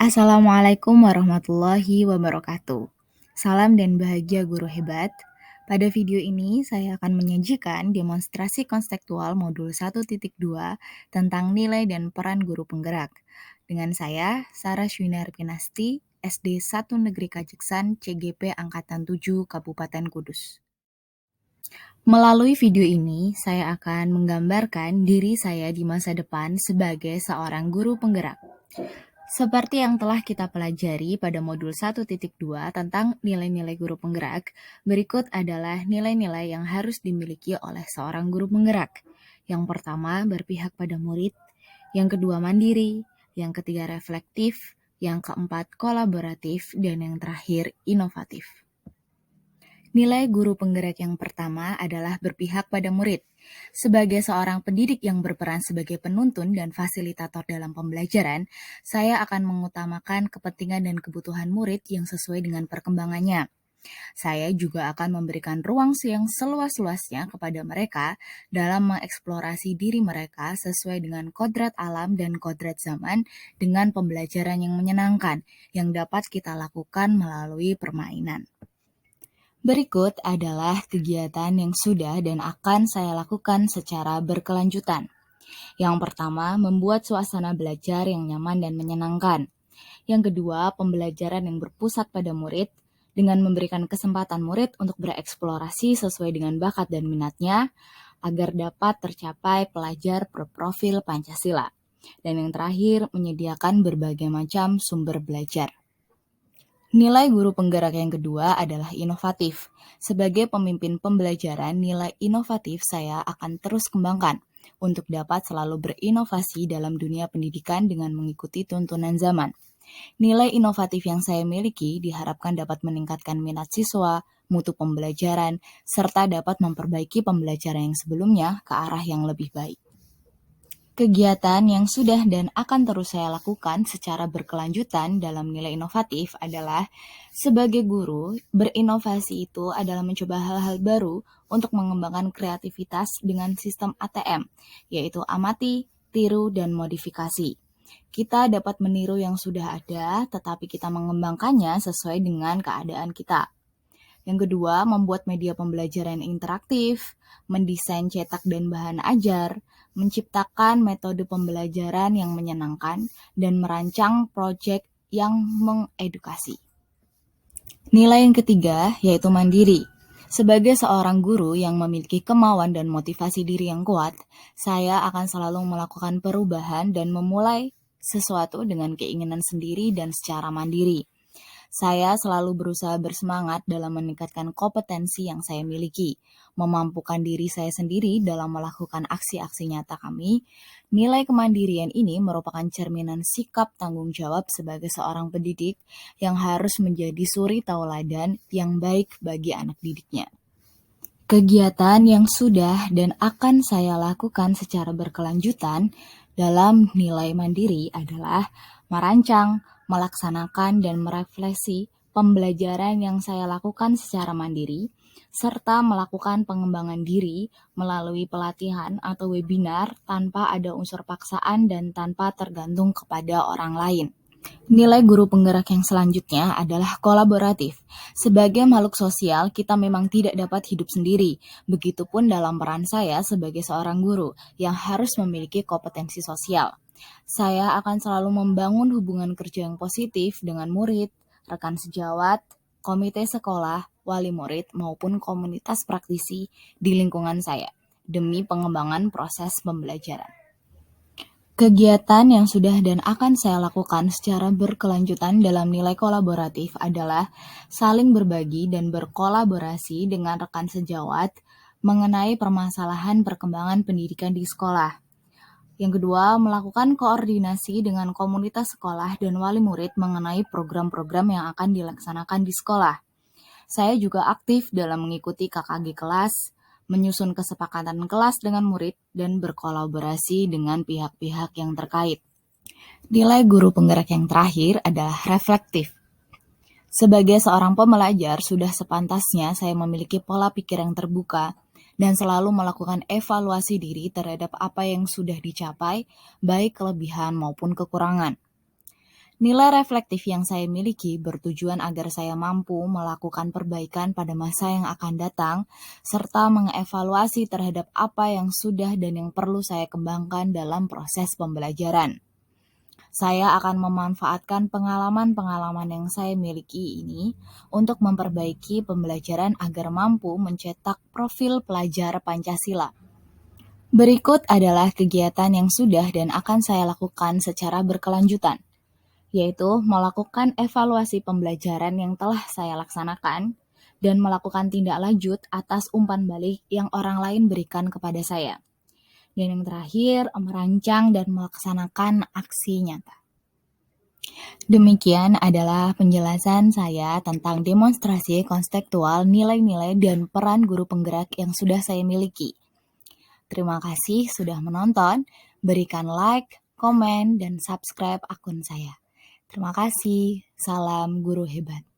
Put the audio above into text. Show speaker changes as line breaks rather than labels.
Assalamualaikum warahmatullahi wabarakatuh. Salam dan bahagia guru hebat. Pada video ini saya akan menyajikan demonstrasi konseptual modul 1.2 tentang nilai dan peran guru penggerak. Dengan saya, Sarah Shwinar Pinasti, SD 1 Negeri Kajeksan, CGP Angkatan 7, Kabupaten Kudus. Melalui video ini, saya akan menggambarkan diri saya di masa depan sebagai seorang guru penggerak. Seperti yang telah kita pelajari pada modul 1.2 tentang nilai-nilai guru penggerak, berikut adalah nilai-nilai yang harus dimiliki oleh seorang guru penggerak. Yang pertama, berpihak pada murid. Yang kedua, mandiri. Yang ketiga, reflektif. Yang keempat, kolaboratif. Dan yang terakhir, inovatif. Nilai guru penggerak yang pertama adalah berpihak pada murid. Sebagai seorang pendidik yang berperan sebagai penuntun dan fasilitator dalam pembelajaran, saya akan mengutamakan kepentingan dan kebutuhan murid yang sesuai dengan perkembangannya. Saya juga akan memberikan ruang yang seluas-luasnya kepada mereka dalam mengeksplorasi diri mereka sesuai dengan kodrat alam dan kodrat zaman dengan pembelajaran yang menyenangkan yang dapat kita lakukan melalui permainan. Berikut adalah kegiatan yang sudah dan akan saya lakukan secara berkelanjutan. Yang pertama, membuat suasana belajar yang nyaman dan menyenangkan. Yang kedua, pembelajaran yang berpusat pada murid dengan memberikan kesempatan murid untuk bereksplorasi sesuai dengan bakat dan minatnya agar dapat tercapai pelajar berprofil Pancasila. Dan yang terakhir, menyediakan berbagai macam sumber belajar. Nilai guru penggerak yang kedua adalah inovatif. Sebagai pemimpin pembelajaran, nilai inovatif saya akan terus kembangkan untuk dapat selalu berinovasi dalam dunia pendidikan dengan mengikuti tuntunan zaman. Nilai inovatif yang saya miliki diharapkan dapat meningkatkan minat siswa, mutu pembelajaran, serta dapat memperbaiki pembelajaran yang sebelumnya ke arah yang lebih baik. Kegiatan yang sudah dan akan terus saya lakukan secara berkelanjutan dalam nilai inovatif adalah sebagai guru, berinovasi itu adalah mencoba hal-hal baru untuk mengembangkan kreativitas dengan sistem ATM, yaitu amati, tiru, dan modifikasi. Kita dapat meniru yang sudah ada, tetapi kita mengembangkannya sesuai dengan keadaan kita. Yang kedua, membuat media pembelajaran interaktif, mendesain cetak dan bahan ajar, menciptakan metode pembelajaran yang menyenangkan, dan merancang proyek yang mengedukasi. Nilai yang ketiga yaitu mandiri. Sebagai seorang guru yang memiliki kemauan dan motivasi diri yang kuat, saya akan selalu melakukan perubahan dan memulai sesuatu dengan keinginan sendiri dan secara mandiri. Saya selalu berusaha bersemangat dalam meningkatkan kompetensi yang saya miliki, memampukan diri saya sendiri dalam melakukan aksi-aksi nyata kami. Nilai kemandirian ini merupakan cerminan sikap tanggung jawab sebagai seorang pendidik yang harus menjadi suri tauladan yang baik bagi anak didiknya. Kegiatan yang sudah dan akan saya lakukan secara berkelanjutan dalam nilai mandiri adalah merancang, melaksanakan, dan merefleksi pembelajaran yang saya lakukan secara mandiri, serta melakukan pengembangan diri melalui pelatihan atau webinar tanpa ada unsur paksaan dan tanpa tergantung kepada orang lain. Nilai guru penggerak yang selanjutnya adalah kolaboratif. Sebagai makhluk sosial, kita memang tidak dapat hidup sendiri. Begitupun dalam peran saya sebagai seorang guru yang harus memiliki kompetensi sosial. Saya akan selalu membangun hubungan kerja yang positif dengan murid, rekan sejawat, komite sekolah, wali murid, maupun komunitas praktisi di lingkungan saya demi pengembangan proses pembelajaran. Kegiatan yang sudah dan akan saya lakukan secara berkelanjutan dalam nilai kolaboratif adalah saling berbagi dan berkolaborasi dengan rekan sejawat mengenai permasalahan perkembangan pendidikan di sekolah. Yang kedua, melakukan koordinasi dengan komunitas sekolah dan wali murid mengenai program-program yang akan dilaksanakan di sekolah. Saya juga aktif dalam mengikuti KKG kelas, menyusun kesepakatan kelas dengan murid, dan berkolaborasi dengan pihak-pihak yang terkait. Nilai guru penggerak yang terakhir adalah reflektif. Sebagai seorang pembelajar, sudah sepantasnya saya memiliki pola pikir yang terbuka dan selalu melakukan evaluasi diri terhadap apa yang sudah dicapai, baik kelebihan maupun kekurangan. Nilai reflektif yang saya miliki bertujuan agar saya mampu melakukan perbaikan pada masa yang akan datang, serta mengevaluasi terhadap apa yang sudah dan yang perlu saya kembangkan dalam proses pembelajaran. Saya akan memanfaatkan pengalaman-pengalaman yang saya miliki ini untuk memperbaiki pembelajaran agar mampu mencetak profil pelajar Pancasila. Berikut adalah kegiatan yang sudah dan akan saya lakukan secara berkelanjutan, yaitu melakukan evaluasi pembelajaran yang telah saya laksanakan dan melakukan tindak lanjut atas umpan balik yang orang lain berikan kepada saya. Dan yang terakhir, merancang dan melaksanakan aksi nyata. Demikian adalah penjelasan saya tentang demonstrasi konstekstual nilai-nilai dan peran guru penggerak yang sudah saya miliki. Terima kasih sudah menonton, berikan like, komen, dan subscribe akun saya. Terima kasih, salam guru hebat.